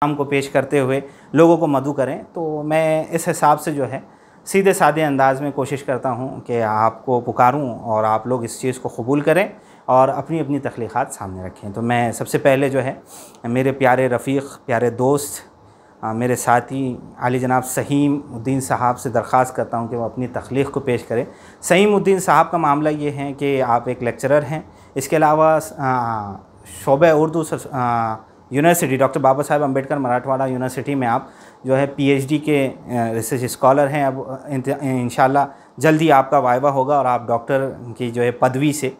काम को पेश करते हुए लोगों को मदऊ करें। तो मैं इस हिसाब से जो है सीधे साधे अंदाज़ में कोशिश करता हूँ कि आपको पुकारूँ और आप लोग इस चीज़ को कबूल करें और अपनी अपनी तख्लीक़ात सामने रखें। तो मैं सबसे पहले जो है मेरे प्यारे रफ़ीक़, प्यारे दोस्त, मेरे साथी आली जनाब सहीमुद्दीन साहब से दरख्वास्त करता हूँ कि वो अपनी तख्लीक़ को पेश करें। सहीमुद्दीन साहब का मामला ये है कि आप एक लेक्चरर हैं, इसके अलावा शोबे Urdu university doctor Baba Saheb Ambedkar Marathwada university में आप जो है पीएचडी के रिसर्च स्कॉलर हैं। अब इंशाल्लाह जल्दी आपका वाइवा होगा और आप डॉक्टर की जो है पदवी से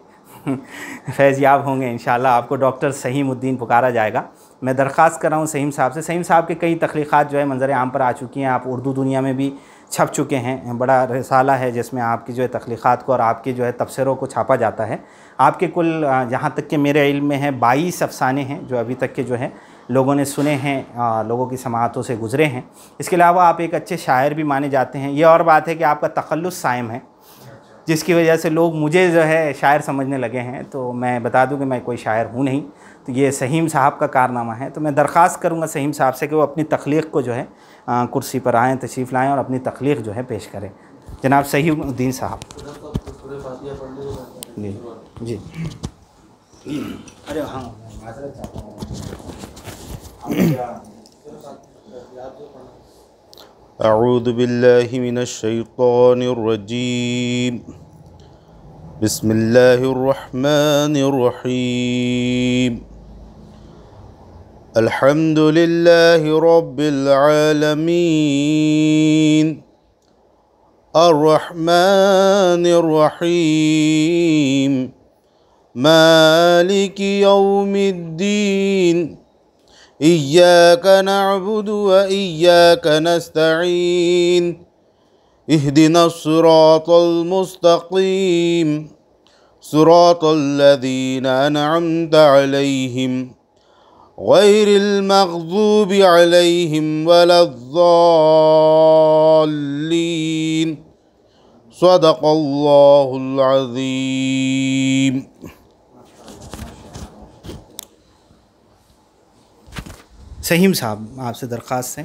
फैज़याब होंगे। इंशाल्लाह आपको डॉक्टर सहीमुद्दीन पुकारा जाएगा। मैं दरख्वास्त कर रहा हूँ सहीम साहब से। सहीम साहब के कई तख्लीक़ात जो है मंज़र आम पर आ चुकी हैं, आप उर्दू दुनिया में भी छप चुके हैं। बड़ा रिसाला है जिसमें आपकी जो है तख्लीक़ात को और आपकी जो है तबसरों को छापा जाता है। आपके कुल जहाँ तक कि मेरे इल्म में है 22 अफ़साने हैं जो अभी तक के जो है लोगों ने सुने हैं, लोगों की समाअतों से गुज़रे हैं। इसके अलावा आप एक अच्छे शायर भी माने जाते हैं। ये और बात है कि आपका तख़ल्लुस साइम है, जिसकी वजह से लोग मुझे जो है शायर समझने लगे हैं। तो मैं बता दूं कि मैं कोई शायर हूं नहीं, तो ये सहीम साहब का कारनामा है। तो मैं दरख्वास्त करूंगा सहीम साहब से कि वो अपनी तख्लीक़ को जो है कुर्सी पर आएँ, तशरीफ़ लाएँ और अपनी तख्लीक़ जो है पेश करें। जनाब सहीमुद्दीन साहब। जी जी। अरे हाँ, अऊज़ु बिल्लाहि मिनश शैतानिर रजीम। बिस्मिल्लाहिर रहमानिर रहीम। अल्हम्दुलिल्लाहि रब्बिल आलमीन। अर्रहमानिर रहीम। मालिकि यौमिद्दीन। इय्याका नअबुदु व इय्याका नस्तईन। इहदिनस सिरातल मुस्तक़ीम। सिरातल लज़ीना अनअमता अलैहिम गैरिल मग़ज़ूबि अलैहिम वलद्दाल्लीन। सदक़ल्लाहुल अज़ीम। सहीम साहब, आपसे दरख्वास्त है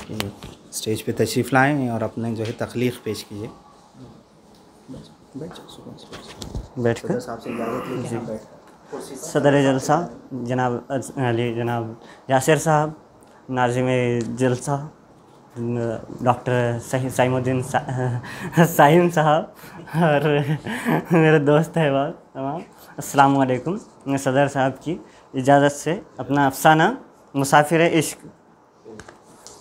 कि स्टेज पे तशरीफ़ लाएँ और अपने जो है तख्लीक़ पेश कीजिए। बैठकर सदर जलसा जनाब यासिर साहब, नाज़िम जलसा डॉक्टर सहीमुद्दीन साहिम साहब और मेरे दोस्त अहबाब तमाम, अस्सलामु अलैकुम। मैं सदर साहब की इजाज़त से अपना अफ़साना मुसाफिर इश्क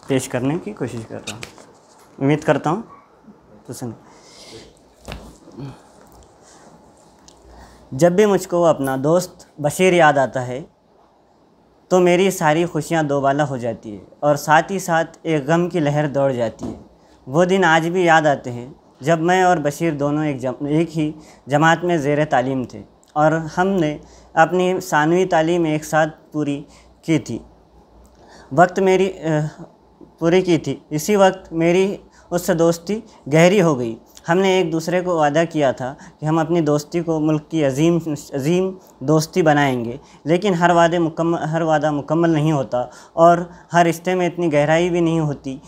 पेश करने की कोशिश कर रहा हूँ। उम्मीद करता हूँ तो सुन। जब भी मुझको अपना दोस्त बशीर याद आता है तो मेरी सारी खुशियाँ दोबाला हो जाती है और साथ ही साथ एक गम की लहर दौड़ जाती है। वो दिन आज भी याद आते हैं जब मैं और बशीर दोनों एक ही जमात में ज़ेर तालीम थे और हमने अपनी सानवी तालीम एक साथ पूरी की थी। इसी वक्त मेरी उससे दोस्ती गहरी हो गई। हमने एक दूसरे को वादा किया था कि हम अपनी दोस्ती को मुल्क की अजीम दोस्ती बनाएंगे, लेकिन हर वादा मुकम्मल नहीं होता और हर रिश्ते में इतनी गहराई भी नहीं होती।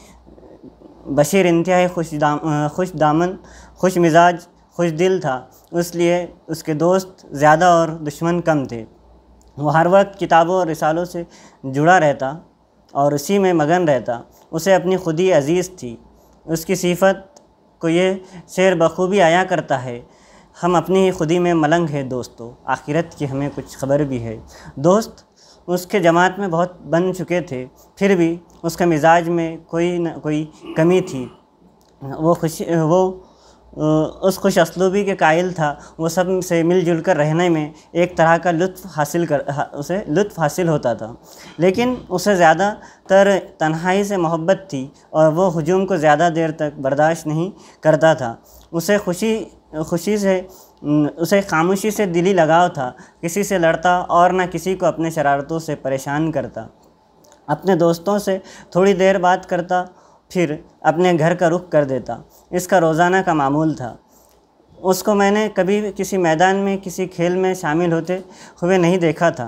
बशीर इंतहाई खुश दामन, खुश मिजाज, खुश दिल था, इसलिए उसके दोस्त ज़्यादा और दुश्मन कम थे। वो हर वक्त किताबों और रिसालों से जुड़ा रहता और उसी में मगन रहता। उसे अपनी खुदी अजीज़ थी। उसकी सिफत को ये शेर बखूबी आया करता है, हम अपनी ही खुदी में मलंग है दोस्तों, आखिरत की हमें कुछ खबर भी है। दोस्त उसके जमात में बहुत बन चुके थे, फिर भी उसके मिजाज में कोई न कोई कमी थी। उस खुश असलूबी के कायल था। वो सब से मिलजुल कर रहने में एक तरह का उसे लुत्फ़ हासिल होता था, लेकिन उसे ज़्यादातर तन्हाई से मोहब्बत थी और वो हुजूम को ज़्यादा देर तक बर्दाश्त नहीं करता था। उसे खामोशी से दिली लगाव था, किसी से लड़ता और न किसी को अपने शरारतों से परेशान करता। अपने दोस्तों से थोड़ी देर बात करता, फिर अपने घर का रुख कर देता। इसका रोज़ाना का मामूल था। उसको मैंने कभी किसी मैदान में किसी खेल में शामिल होते हुए नहीं देखा था।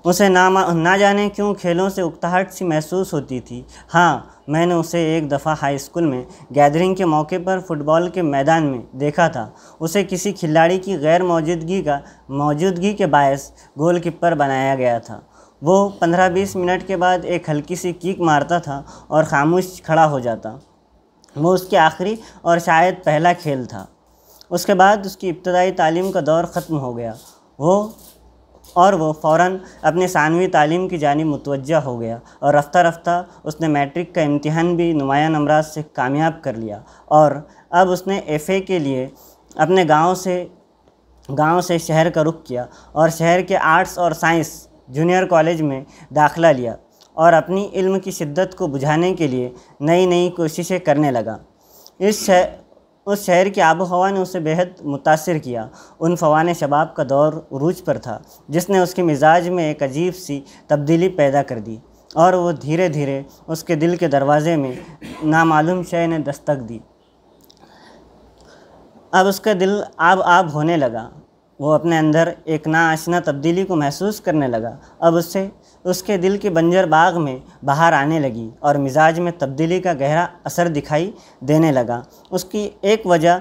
उसे ना जाने क्यों खेलों से उकताहट सी महसूस होती थी। हाँ, मैंने उसे एक दफ़ा हाई स्कूल में गैदरिंग के मौके पर फुटबॉल के मैदान में देखा था। उसे किसी खिलाड़ी की गैर मौजूदगी के बायस गोलकीपर बनाया गया था। वो 15-20 मिनट के बाद एक हल्की सी कीक मारता था और खामोश खड़ा हो जाता। वो उसके आखिरी और शायद पहला खेल था। उसके बाद उसकी इब्तदाई तालीम का दौर ख़त्म हो गया। वो फ़ौरन अपने सानवी तालीम की जानिब मुतवज्जा हो गया और रफ्ता रफ्ता उसने मैट्रिक का इम्तिहान भी नुमाया नंबरात से कामयाब कर लिया और अब उसने FA के लिए अपने गांव से शहर का रुख किया और शहर के आर्ट्स और साइंस जूनियर कॉलेज में दाखिला लिया और अपनी इल्म की शिद्दत को बुझाने के लिए नई नई कोशिशें करने लगा। उस शहर की आबो हवा ने उसे बेहद मुतासिर किया। उन फवाने शबाब का दौर उरूज पर था जिसने उसके मिजाज में एक अजीब सी तब्दीली पैदा कर दी और वो धीरे धीरे उसके दिल के दरवाज़े में नामालूम शय ने दस्तक दी। अब उसका दिल आब होने लगा। वो अपने अंदर एक नाआशना तब्दीली को महसूस करने लगा। अब उसके दिल के बंजर बाग में बाहर आने लगी और मिजाज में तब्दीली का गहरा असर दिखाई देने लगा। उसकी एक वजह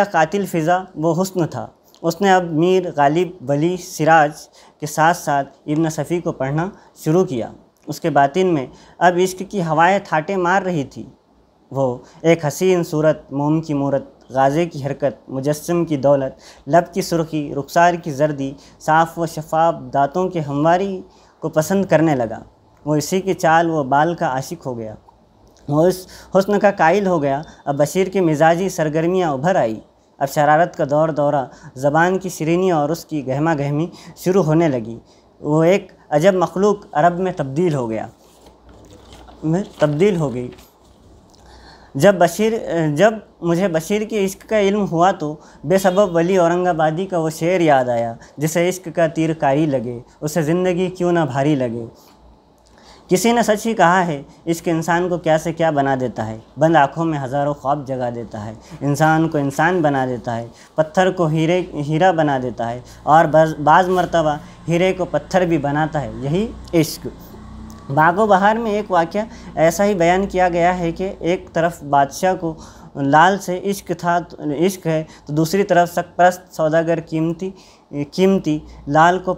कातिल फ़िज़ा वो हुस्न था। उसने अब मीर गालिब वली सिराज के साथ साथ इब्न सफ़ी को पढ़ना शुरू किया। उसके बातिन में अब इश्क की हवाएं थाटे मार रही थी। वो एक हसीन सूरत, मोम की मूरत, गाज़े की हरकत, मुजस्सम की दौलत, लब की सुर्खी, रुखसार की जर्दी, साफ़ व शफ़ाफ दांतों की हमवारी को पसंद करने लगा। वो इसी की चाल व बाल का आशिक हो गया। वो इस हुस्न का कायल हो गया। अब बशीर की मिजाजी सरगर्मियाँ उभर आई। अब शरारत का दौरा ज़बान की शिरीनी और उसकी गहमा गहमी शुरू होने लगी। वो एक अजब मखलूक अरब में तब्दील हो गई। जब मुझे बशीर के इश्क का इल्म हुआ तो बेसबब वली औरंगाबादी का वो शेर याद आया, जिसे इश्क का तीर कारी लगे, उसे ज़िंदगी क्यों ना भारी लगे। किसी ने सच ही कहा है, इश्क इंसान को क्या से क्या बना देता है। बंद आँखों में हज़ारों ख्वाब जगा देता है, इंसान को इंसान बना देता है, पत्थर को हीरा बना देता है और बाज़ मरतबा हीरे को पत्थर भी बनाता है। यही इश्क। बागो बहार में एक वाक़या ऐसा ही बयान किया गया है कि एक तरफ बादशाह को लाल से इश्क है तो दूसरी तरफ सकपरस्त सौदागर कीमती लाल का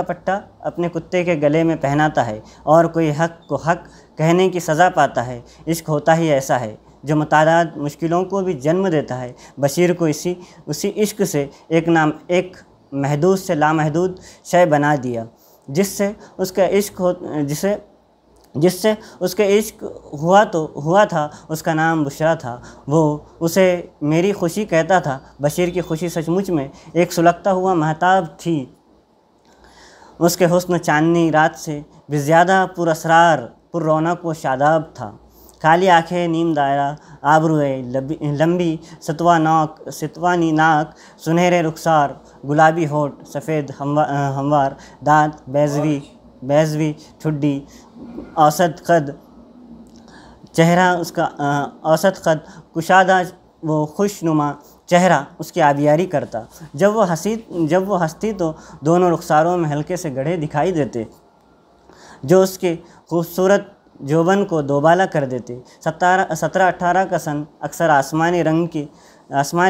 पट्टा अपने कुत्ते के गले में पहनाता है और कोई हक को हक कहने की सज़ा पाता है। इश्क होता ही ऐसा है जो मुतादाद मुश्किलों को भी जन्म देता है। बशीर को उसी इश्क से एक महदूद से लामहदूद शय बना दिया, जिससे उसका इश्क हुआ था। उसका नाम बुशरा था। वो उसे मेरी खुशी कहता था। बशीर की खुशी सचमुच में एक सुलगता हुआ महताब थी। उसके हुस्न चांदनी रात से भी ज़्यादा पुरअसरार, पुररौनक व शादाब था। काली आँखें, नीम दायरा, आबरूएं लंबी, सतवानी नाक, सुनहरे रुखसार, गुलाबी होठ, सफ़ेद हमवार दांत, बैजवी ठुड्डी, औसत कद चेहरा उसका, औसत कद कुशादा वो खुशनुमा चेहरा उसकी आबियारी करता। जब वो हंसती तो दोनों रुखसारों में हल्के से गड्ढे दिखाई देते जो उसके खूबसूरत जोबन को दोबाला कर देते। 17-18 का सन, अक्सर आसमानी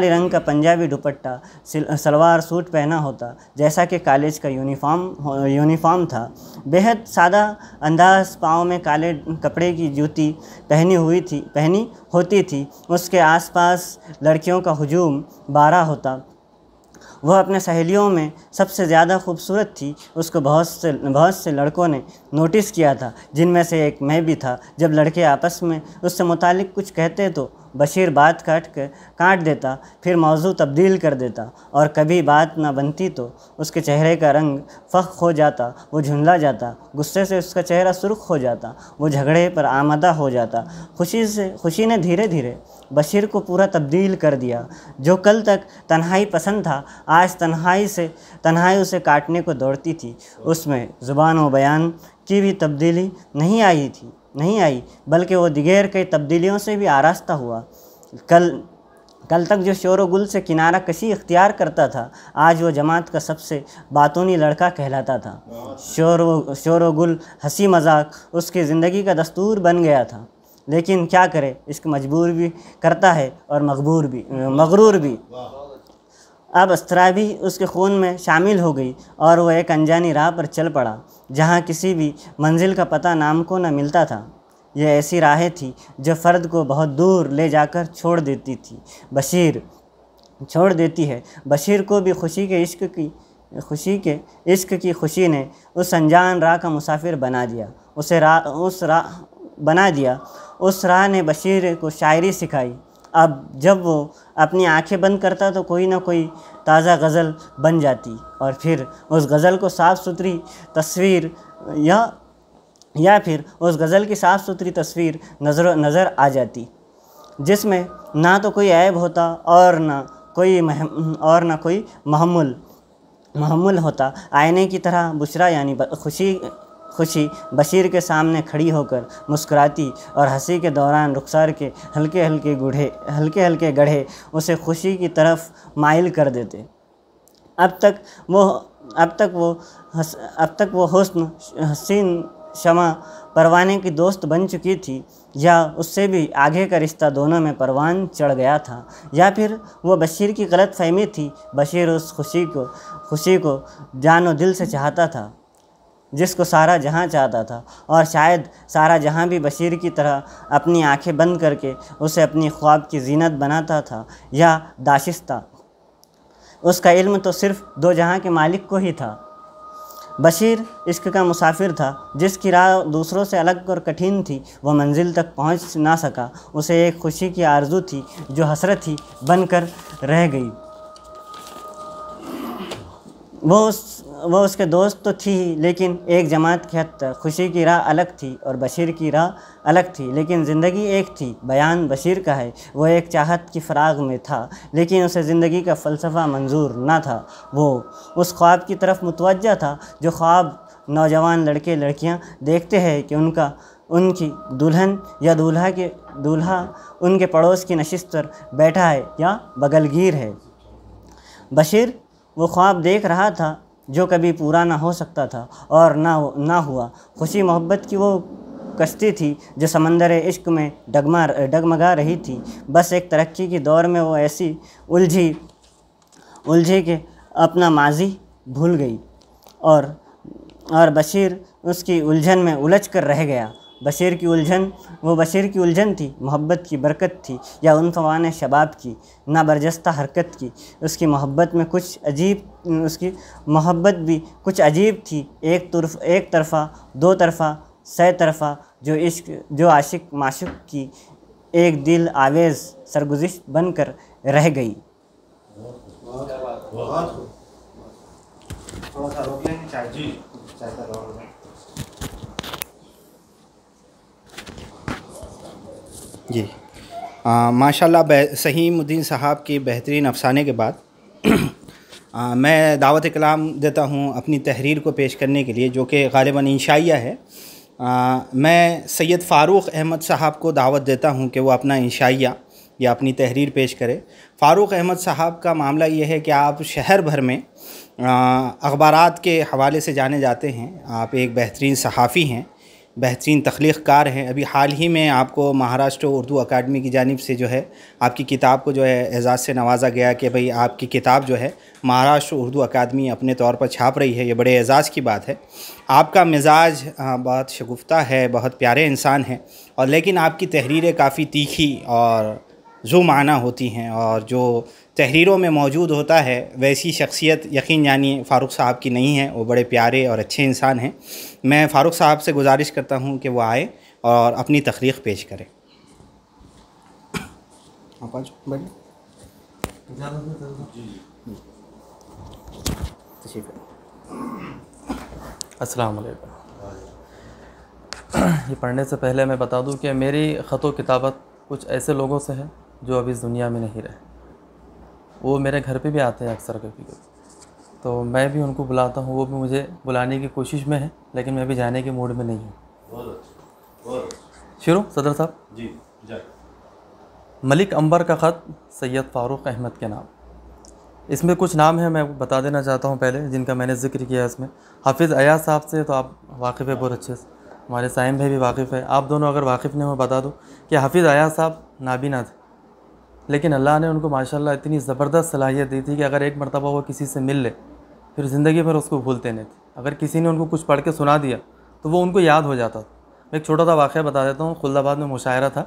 रंग का पंजाबी दुपट्टा, सलवार सूट पहना होता, जैसा कि कॉलेज का यूनिफॉर्म था। बेहद सादा अंदाज, पाँव में काले कपड़े की जूती पहनी होती थी। उसके आसपास लड़कियों का हुजूम बारह होता। वह अपने सहेलियों में सबसे ज़्यादा खूबसूरत थी। उसको बहुत से लड़कों ने नोटिस किया था, जिनमें से एक मैं भी था। जब लड़के आपस में उससे मुतालिक कुछ कहते तो बशीर बात काट देता, फिर मौजू तब्दील कर देता और कभी बात ना बनती तो उसके चेहरे का रंग फख हो जाता, वो झुंझला जाता, गुस्से से उसका चेहरा सुर्ख हो जाता, वो झगड़े पर आमादा हो जाता। खुशी ने धीरे धीरे बशीर को पूरा तब्दील कर दिया। जो कल तक तन्हाई पसंद था, आज तन्हाई उसे काटने को दौड़ती थी। उसमें ज़ुबान व बयान की भी तब्दीली नहीं आई, बल्कि वो दिगेर कई तब्दीलियों से भी आरास्ता हुआ। कल तक जो शोर व गुल से किनारा कशी इख्तियार करता था, आज वो जमात का सबसे बातूनी लड़का कहलाता था। शोर व गुल, हंसी मजाक उसकी ज़िंदगी का दस्तूर बन गया था। लेकिन क्या करे, इश्क मजबूर भी करता है और मगरूर भी। अब अस्त्रा भी उसके खून में शामिल हो गई और वह एक अनजानी राह पर चल पड़ा जहाँ किसी भी मंजिल का पता नाम को न मिलता था। यह ऐसी राहें थी जो फ़र्द को बहुत दूर ले जाकर छोड़ देती थी। बशीर को भी इश्क की खुशी ने उस अनजान राह का मुसाफिर बना दिया। उस राह ने बशीर को शायरी सिखाई। अब जब वो अपनी आंखें बंद करता तो कोई ना कोई ताज़ा गज़ल बन जाती और फिर उस गज़ल को साफ़ सुथरी तस्वीर या फिर उस गज़ल की साफ़ सुथरी तस्वीर नज़र आ जाती, जिसमें ना तो कोई ऐब होता और ना कोई महमुल होता। आईने की तरह बुशरा यानी खुशी बशीर के सामने खड़ी होकर मुस्कुराती और हंसी के दौरान रुखसार के हल्के हल्के गढ़े उसे खुशी की तरफ माइल कर देते। अब तक वो हुस्न हसीन शमा परवाने की दोस्त बन चुकी थी, या उससे भी आगे का रिश्ता दोनों में परवान चढ़ गया था, या फिर वो बशीर की गलत फहमी थी। बशीर उस खुशी को जानो दिल से चाहता था जिसको सारा जहां चाहता था, और शायद सारा जहां भी बशीर की तरह अपनी आंखें बंद करके उसे अपनी ख्वाब की जीनत बनाता था या दाशिस्ता। उसका इल्म तो सिर्फ दो जहां के मालिक को ही था। बशीर इश्क का मुसाफिर था, जिसकी राह दूसरों से अलग और कठिन थी। वह मंजिल तक पहुंच ना सका। उसे एक खुशी की आरज़ू थी जो हसरत ही बनकर रह गई। वो उसके दोस्त तो थी ही, लेकिन एक जमात के हद तक। खुशी की राह अलग थी और बशीर की राह अलग थी, लेकिन ज़िंदगी एक थी। बयान बशीर का है, वो एक चाहत की फराग में था, लेकिन उसे ज़िंदगी का फ़लसफ़ा मंजूर ना था। वो उस ख्वाब की तरफ मुतवज्जा था जो ख्वाब नौजवान लड़के लड़कियां देखते हैं कि उनकी दुल्हन या दूल्हा उनके पड़ोस की नशिस्त पर बैठा है या बगलगीर है। बशीर वो ख्वाब देख रहा था जो कभी पूरा ना हो सकता था और ना हुआ। खुशी मोहब्बत की वो कश्ती थी जो समंदर इश्क में डगमगा रही थी। बस एक तरक्की की दौर में वो ऐसी उलझी कि अपना माजी भूल गई और बशीर उसकी उलझन में उलझ कर रह गया। बशीर की उलझन थी, मोहब्बत की बरकत थी या उन फवाने शबाब की ना बरजस्ता हरकत की। उसकी मोहब्बत भी कुछ अजीब थी, एक तरफ़ा, दो तरफ़ा, सै तरफ़ा, जो आशिक माशुक की एक दिल आवेज़ सरगुज़िश बनकर रह गई। थोड़ा सा रोक लेंगे चाय का जी। माशाल्लाह सहीमुद्दीन साहब की बेहतरीन अफसाने के बाद मैं दावत कलाम देता हूँ अपनी तहरीर को पेश करने के लिए, जो कि ग़ालिबन इंशाइया है। मैं सैयद फ़ारूक अहमद साहब को दावत देता हूँ कि वो अपना इंशाइया या अपनी तहरीर पेश करे। फ़ारूक अहमद साहब का मामला ये है कि आप शहर भर में अखबारात के हवाले से जाने जाते हैं। आप एक बेहतरीन सहाफ़ी हैं, बेहतरीन तख्लीक़कार हैं। अभी हाल ही में आपको महाराष्ट्र उर्दू अकादमी की जानिब से जो है आपकी किताब को जो है एज़ाज़ से नवाजा गया कि भाई आपकी किताब जो है महाराष्ट्र उर्दू अकादमी अपने तौर पर छाप रही है। ये बड़े एज़ाज़ की बात है। आपका मिजाज बहुत शगुफ्ता है, बहुत प्यारे इंसान हैं, और लेकिन आपकी तहरीरें काफ़ी तीखी और ज़ू माना होती हैं, और जो तहरीरों में मौजूद होता है वैसी शख्सियत यकीन जानिए फ़ारूक साहब की नहीं है। वो बड़े प्यारे और अच्छे इंसान हैं। मैं फ़ारूक साहब से गुजारिश करता हूं कि वो आए और अपनी तख्लीक़ पेश करें। अस्सलाम वालेकुम। ये पढ़ने से पहले मैं बता दूं कि मेरी ख़त व किताबत कुछ ऐसे लोगों से है जो अभी इस दुनिया में नहीं रहे। वो मेरे घर पे भी आते हैं अक्सर कभी, तो मैं भी उनको बुलाता हूँ, वो भी मुझे बुलाने की कोशिश में है, लेकिन मैं भी जाने के मूड में नहीं हूँ। शुरू सदर साहब जी। मलिक अंबर का ख़त सैयद फ़ारूक अहमद के नाम। इसमें कुछ नाम है, मैं बता देना चाहता हूँ पहले, जिनका मैंने ज़िक्र किया इसमें। हाफिज़ अयाज़ साहब से तो आप वाकिफ़ है बहुत अच्छे से, हमारे साइम भाई भी वाकिफ़ है, आप दोनों अगर वाकिफ़ नहीं हो बता दो कि हाफिज़ अयाज़ साहब नाबीना थे, लेकिन अल्लाह ने उनको माशाल्लाह इतनी ज़बरदस्त सलाहियत दी थी कि अगर एक मरतबा वो किसी से मिल ले फिर ज़िंदगी भर उसको भूलते नहीं थे। अगर किसी ने उनको कुछ पढ़ के सुना दिया तो वो उनको याद हो जाता था। मैं एक छोटा सा वाक़या बता देता हूँ। खुल्दाबाद में मुशायरा था,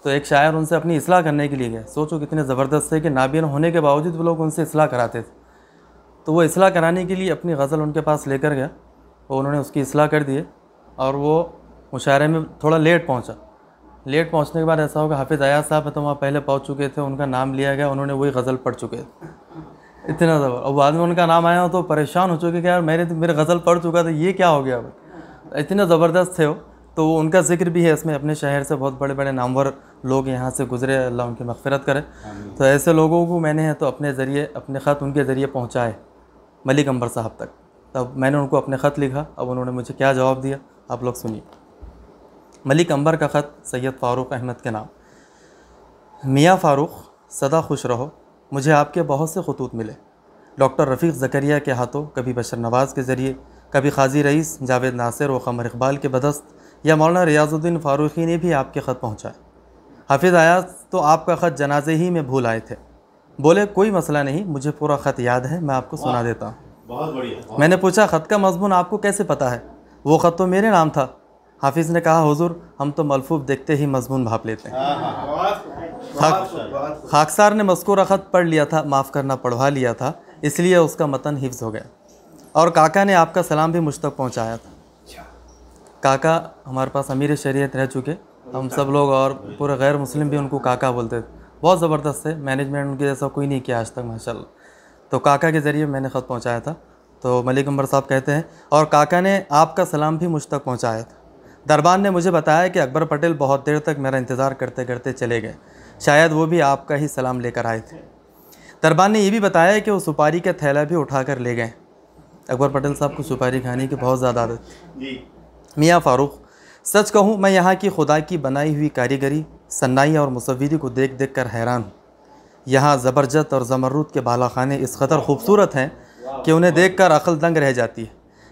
तो एक शायर उनसे अपनी इस्लाह करने के लिए गए। सोचो कितने ज़बरदस्त थे कि नाबीना होने के बावजूद वो लोग उनसे इस्लाह कराते थे। तो वो इस्लाह कराने के लिए अपनी गज़ल उनके पास लेकर गया, वो उन्होंने उसकी इस्लाह कर दिए और वो मुशायरे में थोड़ा लेट पहुँचा। लेट पहुँचने के बाद ऐसा होगा, हाफिज़ अयाज़ साहब तो वहाँ पहले पहुँच चुके थे, उनका नाम लिया गया, उन्होंने वही गज़ल पढ़ चुके थे, इतना ज़बर। और बाद में उनका नाम आया तो परेशान हो चुके कि यार मेरे गज़ल पढ़ चुका था, ये क्या हो गया भाई, इतने ज़बरदस्त थे वो। तो उनका जिक्र भी है इसमें, अपने शहर से बहुत बड़े बड़े नामवर लोग यहाँ से गुज़रे, अल्लाह उनकी मग़फ़िरत करे। तो ऐसे लोगों को मैंने तो अपने ज़रिए, अपने ख़त उनके ज़रिए पहुँचाए मलिक अंबर साहब तक। तब मैंने उनको अपने ख़त लिखा, अब उन्होंने मुझे क्या जवाब दिया आप लोग सुनिए। मलिक अंबर का ख़त सैयद फ़ारूक अहमद के नाम। मियाँ फ़ारूक सदा खुश रहो, मुझे आपके बहुत से ख़ुतूत मिले। डॉक्टर रफ़ीक़ ज़करिया के हाथों, कभी बशर नवाज़ के ज़रिए, कभी क़ाज़ी रईस, जावेद नासिर व क़मर इक़बाल के बदस्त, या मौलाना रियाज़ुद्दीन फ़ारूक़ी ने भी आपके ख़त पहुँचाए। हाफिज़ अयाज़ तो आपका ख़त जनाजे ही में भूल आए थे, बोले कोई मसला नहीं, मुझे पूरा ख़त याद है, मैं आपको सुना देता हूँ। बहुत बढ़िया। मैंने पूछा ख़त का मज़मून आपको कैसे पता है? वो ख़त तो मेरे नाम था। हाफिज़ ने कहा हुज़ूर, हम तो मलफूफ़ देखते ही मज़मून भाप लेते हैं। खाकसार ने मज़कूरा ख़त पढ़ लिया था, माफ़ करना पढ़वा लिया था, इसलिए उसका मतन हिफ्ज़ हो गया। और काका ने आपका सलाम भी मुझ तक पहुँचाया था। काका हमारे पास अमीर शरीयत रह चुके, हम सब लोग और पूरे गैर मुस्लिम भी उनको काका बोलते थे। बहुत ज़बरदस्त है, मैनेजमेंट उनके जैसा कोई नहीं किया आज तक माशाल्लाह। तो काका के ज़रिए मैंने ख़त पहुँचाया था। तो मलिक अंबर साहब कहते हैं, और काका ने आपका सलाम भी मुझ तक पहुँचाया था। दरबान ने मुझे बताया कि अकबर पटेल बहुत देर तक मेरा इंतज़ार करते करते चले गए, शायद वो भी आपका ही सलाम लेकर आए थे। दरबान ने ये भी बताया कि वो सुपारी का थैला भी उठा कर ले गए। अकबर पटेल साहब को सुपारी खाने की बहुत ज़्यादा आदत थी। मियाँ फ़ारूक, सच कहूँ मैं यहाँ की खुदा की बनाई हुई कारीगरी, सन्नाई और मुसव्विरी को देख देख कर हैरान हूँ। यहाँ ज़बरजत और ज़मरूद के बालाखाने इस कदर खूबसूरत हैं कि उन्हें देख कर अक़ल दंग रह जाती है।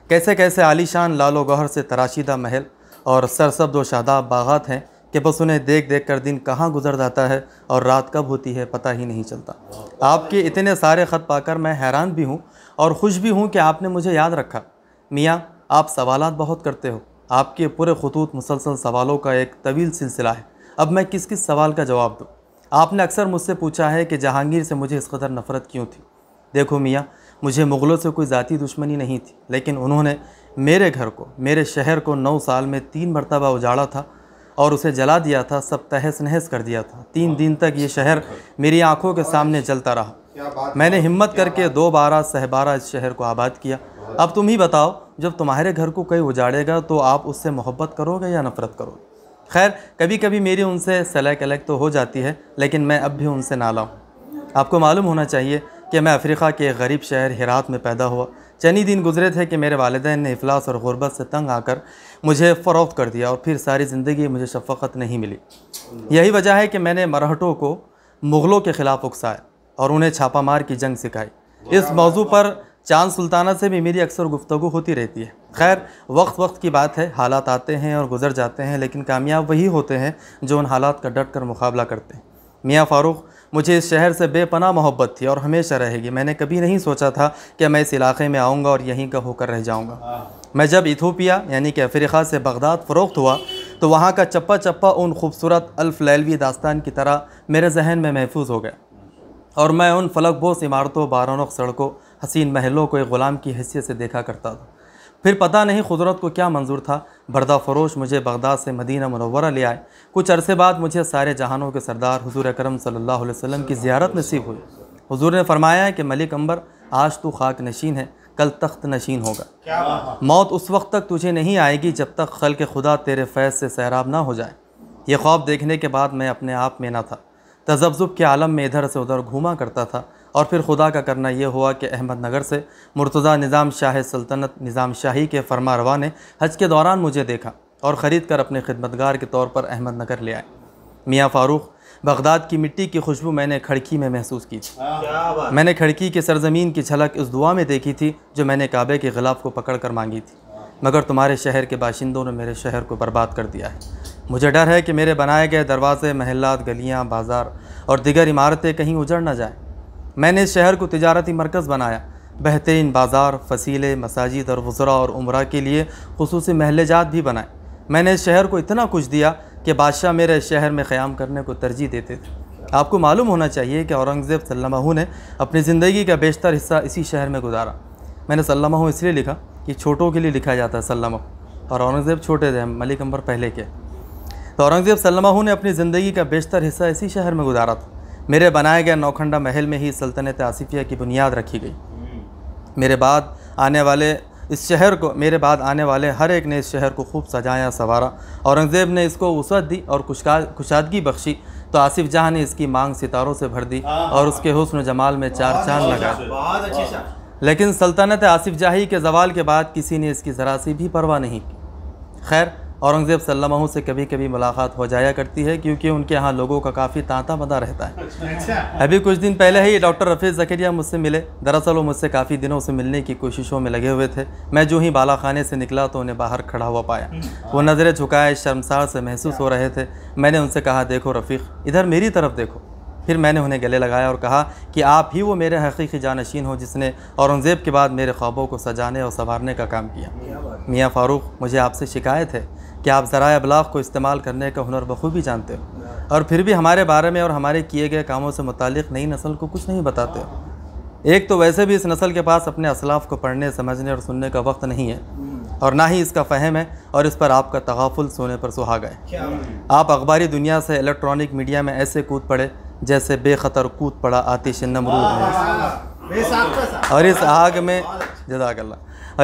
कैसे कैसे आलीशान लालो गौहर से तराशीदा महल और सरसब्ज़ व शादाब बागात हैं कि बस उन्हें देख देख कर दिन कहाँ गुजर जाता है और रात कब होती है पता ही नहीं चलता। आपके इतने सारे ख़त पाकर मैं हैरान भी हूँ और खुश भी हूँ कि आपने मुझे याद रखा। मियाँ, आप सवालात बहुत करते हो, आपके पूरे ख़ुतूत मुसलसल सवालों का एक तवील सिलसिला है। अब मैं किस किस सवाल का जवाब दूँ? आपने अक्सर मुझसे पूछा है कि जहांगीर से मुझे इस कदर नफ़रत क्यों थी। देखो मियाँ, मुझे मुग़लों से कोई ज़ाती दुश्मनी नहीं थी, लेकिन उन्होंने मेरे घर को, मेरे शहर को 9 साल में 3 मरतबा उजाड़ा था और उसे जला दिया था, सब तहस नहस कर दिया था। 3 दिन तक ये शहर मेरी आंखों के सामने जलता रहा। मैंने हिम्मत करके 2 बारह सहबारा इस शहर को आबाद किया। अब तुम ही बताओ, जब तुम्हारे घर को कोई उजाड़ेगा तो आप उससे मोहब्बत करोगे या नफ़रत करोगे? खैर, कभी कभी मेरी उनसे सलह अलग तो हो जाती है, लेकिन मैं अब भी उनसे नाला हूँ। आपको मालूम होना चाहिए कि मैं अफ्रीका के एक गरीब शहर हिरात में पैदा हुआ। चंद दिन गुजरे थे कि मेरे वालिदैन ने इफलास और गुर्बत से तंग आकर मुझे फ़रोख्त कर दिया और फिर सारी ज़िंदगी मुझे शफ़क़त नहीं मिली। यही वजह है कि मैंने मरहटों को मुग़लों के ख़िलाफ़ उकसाया और उन्हें छापा मार की जंग सिखाई। इस मौजू पर चांद सुल्ताना से भी मेरी अक्सर गुफ्तगू होती रहती है। खैर, वक्त वक्त की बात है, हालात आते हैं और गुज़र जाते हैं, लेकिन कामयाब वही होते हैं जो उन हालात का डट कर मुकाबला करते हैं। मियाँ फ़ारूक, मुझे इस शहर से बेपनाह मोहब्बत थी और हमेशा रहेगी। मैंने कभी नहीं सोचा था कि मैं इस इलाक़े में आऊँगा और यहीं का होकर रह जाऊँगा। मैं जब इथोपिया यानी कि अफ्रीका से बगदाद फ़रोख्त हुआ तो वहाँ का चप्पा चप्पा उन खूबसूरत अल्फ लैलवी दास्तान की तरह मेरे जहन में महफूज हो गया और मैं उन फलकबोस इमारतों, बारानों सड़कों, हसीन महलों को एक ग़ुलाम की हैसियत से देखा करता था। फिर पता नहीं खुदरत को क्या मंजूर था, बर्दा फ़रोश मुझे बगदाद से मदीना मुनव्वरा ले आए। कुछ अरसे बाद मुझे सारे जहानों के सरदार हुज़ूर अकरम सल्लल्लाहु अलैहि वसल्लम की ज़ियारत नसीब हुई। हुज़ूर ने फरमाया कि मलिक अंबर, आज तू खाक नशीन है, कल तख्त नशीन होगा। मौत उस वक्त तक तुझे नहीं आएगी जब तक खल्क़ खुदा तेरे फैज़ से सैराब ना हो जाए। ये ख्वाब देखने के बाद मैं अपने आप में ना था, तज़ब्ज़ुब के आलम में इधर से उधर घूमा करता था और फिर खुदा का करना यह हुआ कि अहमदनगर से मुर्तज़ा निज़ाम शाह सल्तनत निज़ाम शाही के फरमारवा ने हज के दौरान मुझे देखा और ख़रीद कर अपने खिदमतगार के तौर पर अहमदनगर ले आए। मियाँ फ़ारूक, बगदाद की मिट्टी की खुशबू मैंने खड़की में महसूस की थी। मैंने खड़की की सरजमीन की झलक इस दुआ में देखी थी जो मैंने काबे के गिलाफ को पकड़ कर मांगी थी, मगर तुम्हारे शहर के बाशिंदों ने मेरे शहर को बर्बाद कर दिया है। मुझे डर है कि मेरे बनाए गए दरवाज़े, महल्लात, गलियाँ, बाज़ार और दीगर इमारतें कहीं उजड़ न जाएँ। मैंने इस शहर को तिजारती मरकज़ बनाया। बेहतरीन बाज़ार, फसीले, मसाजिद और वज़रा और उमरा के लिए खुसूसी महल्लेजात भी बनाए। मैंने इस शहर को इतना कुछ दिया कि बादशाह मेरे शहर में क़याम करने को तरजीह देते थे। आपको मालूम होना चाहिए कि औरंगज़ेब सल्लल्लाहु ने अपनी ज़िंदगी का बेशतर हिस्सा इसी शहर में गुजारा। मैंने सल्लल्लाहु इसलिए लिखा कि छोटों के लिए लिखा जाता है सल्लल्लाहु, और औरंगज़ेब छोटे थे, मलिक अंबर पहले के। तो औरंगज़ेब सल्लल्लाहु ने अपनी ज़िंदगी का बेशतर हिस्सा इसी शहर में गुजारा था। मेरे बनाए गए नौखंडा महल में ही सल्तनत आसिफिया की बुनियाद रखी गई। मेरे बाद आने वाले हर एक ने इस शहर को खूब सजाया संवारा। औरंगज़ेब ने इसको वुसअत दी और कुशादगी बख्शी तो आसिफ जहाँ ने इसकी मांग सितारों से भर दी और उसके हुस्न जमाल में चार चांद लगाए। लेकिन सल्तनत आसिफ जाही के ज़वाल के बाद किसी ने इसकी ज़रा सी भी परवाह नहीं की। खैर, औरंगज़ेब सल्लल्लाहु से कभी कभी मुलाकात हो जाया करती है क्योंकि उनके यहाँ लोगों का काफ़ी तांता बंधा रहता है। अभी कुछ दिन पहले ही डॉक्टर रफ़ीज़ ज़करिया मुझसे मिले। दरअसल वो मुझसे काफ़ी दिनों से मिलने की कोशिशों में लगे हुए थे। मैं जो ही बाला खाने से निकला तो उन्हें बाहर खड़ा हुआ पाया। वो नज़रें झुकाए शर्मसार से महसूस हो रहे थे। मैंने उनसे कहा, देखो रफ़ीक़, इधर मेरी तरफ देखो। फिर मैंने उन्हें गले लगाया और कहा कि आप ही वो मेरे हकीकी जानशीन हो जिसने औरंगज़ेब के बाद मेरे ख्वाबों को सजाने और संवारने का काम किया। मियाँ फ़ारूक, मुझे आपसे शिकायत है कि आप ज़राए अबलाग़ को इस्तेमाल करने का हुनर बखूबी जानते हो और फिर भी हमारे बारे में और हमारे किए गए कामों से मुतालिक नई नस्ल को कुछ नहीं बताते हो। एक तो वैसे भी इस नस्ल के पास अपने असलाफ़ को पढ़ने, समझने और सुनने का वक्त नहीं है और ना ही इसका फ़हम है, और इस पर आपका तगाफुल सोने पर सुहागा है। आप अखबारी दुनिया से इलेक्ट्रॉनिक मीडिया में ऐसे कूद पड़े जैसे बेखतर कूद पड़ा आतिश नमरूद में, और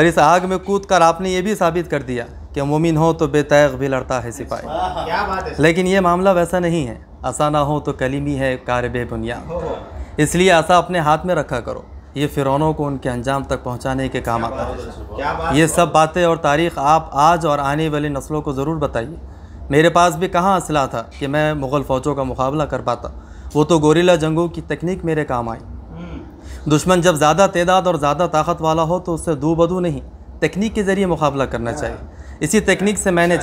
इस आग में कूद कर आपने ये भी साबित कर दिया कि मोमिन हो तो बेतैग भी लड़ता है सिपाही। लेकिन ये मामला वैसा नहीं है। आसा ना हो तो कलीमी है कार बेबुनियाद। इसलिए आसा अपने हाथ में रखा करो, ये फ़िरौनों को उनके अंजाम तक पहुंचाने के काम आता है। ये सब बातें और तारीख़ आप आज और आने वाली नस्लों को ज़रूर बताइए। मेरे पास भी कहाँ असला था कि मैं मुग़ल फ़ौजों का मुकाबला कर पाता। वो तो गोरिल्ला जंगों की तकनीक मेरे काम आई। दुश्मन जब ज़्यादा तादाद और ज़्यादा ताकत वाला हो तो उससे दू बदू नहीं, तकनीक के ज़रिए मुकाबला करना चाहिए। इसी तकनीक से मैंने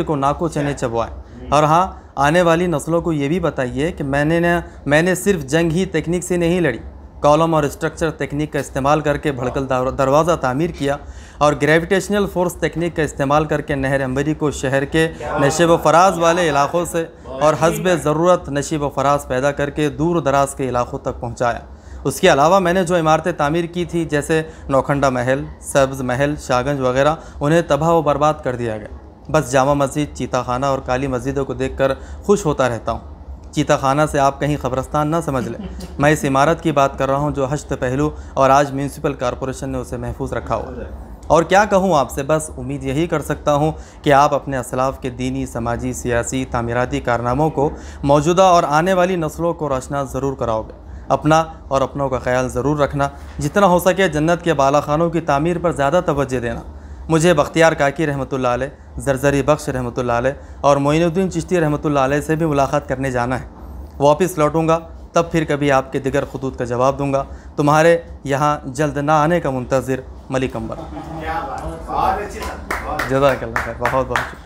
को नाको चने चबवाए। और हाँ, आने वाली नस्लों को ये भी बताइए कि मैंने सिर्फ जंग ही तकनीक से नहीं लड़ी, कॉलम और स्ट्रक्चर तकनीक का इस्तेमाल करके भड़कल दरवाज़ा तामीर किया और ग्रेविटेशनल फोर्स तकनीक का इस्तेमाल करके नहर अंबरी को शहर के नशीब व फराज वाले इलाक़ों से और हस्ब ज़रूरत नशीब व फराज पैदा करके दूर दराज के इलाक़ों तक पहुँचाया। उसके अलावा मैंने जो इमारतें तामीर की थी जैसे नौखंडा महल, सब्ज़ महल, शाहगंज वगैरह, उन्हें तबाह व बर्बाद कर दिया गया। बस जामा मस्जिद, चीता खाना और काली मस्जिदों को देखकर खुश होता रहता हूँ। चीता खाना से आप कहीं क़ब्रस्तान ना समझ लें। मैं इस इमारत की बात कर रहा हूँ जो हश्त पहलू और आज म्यूनसिपल कॉरपोरेशन ने उसे महफूज रखा हुआ। और क्या कहूँ आपसे, बस उम्मीद यही कर सकता हूँ कि आप अपने असलाफ़ के दीनी, समाजी, सियासी, तामीराती कारनामों को मौजूदा और आने वाली नस्लों को रोशना ज़रूर कराओगे। अपना और अपनों का ख्याल ज़रूर रखना। जितना हो सके जन्नत के बाला खानों की तामीर पर ज़्यादा तवज्जो देना। मुझे बख्तियार काकी रहमतुल्लाह अलैह, ज़रज़री बख्श रहमतुल्लाह अलैह और मोइनुद्दीन चिश्ती रहमतुल्लाह अलैह से भी मुलाकात करने जाना है। वापस लौटूँगा तब फिर कभी आपके दिगर खुतूत का जवाब दूँगा। तुम्हारे यहाँ जल्द ना आने का मुंतज़िर, मलिक अंबर। जज़ाकल्लाह खैर, बहुत बहुत